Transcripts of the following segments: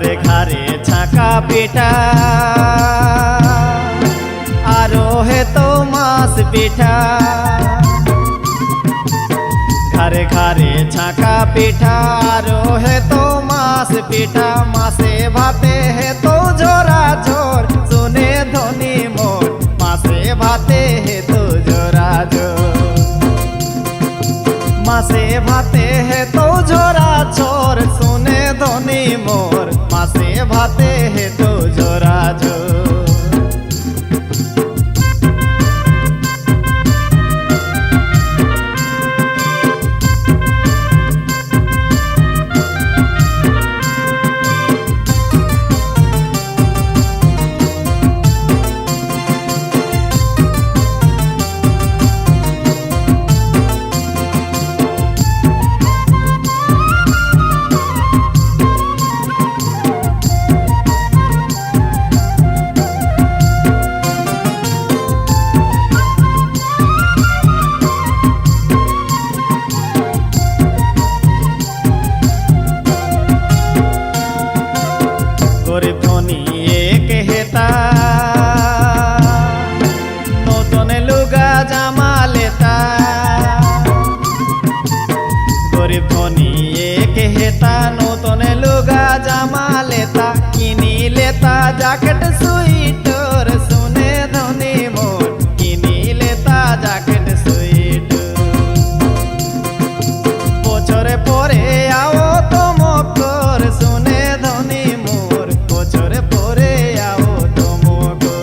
घरे घरे छाका पिठा आरो है तो मास पिठा। घरे घरे छाका पिठा आरो है तो मास पिठा। मासे भाते है तो झोरा झोर सुने धोनी मोर। मासे भाते है तो झोरा झोर। मासे भाते है तो झोरा झोर सुने धोनी मोर। मासे भाते है तो झोरा झोर। गरीब धनी एक हेता नतन लुगा जामा लेता। गरीब धनी एक हेता नतन लुगा जामा लेता। किनी लेता जैकेट स्वेटर सुने धनी मोर। किनी लेता जैकेट स्वेटर। बछरे परे आओ तो मकर सुने धनी मोर। बछरे परे आओ तो मकर।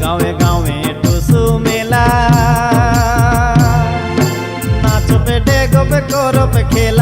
गाँवे गाँवे टुसु मेला नाच पे डेगो पे करो पे खेला।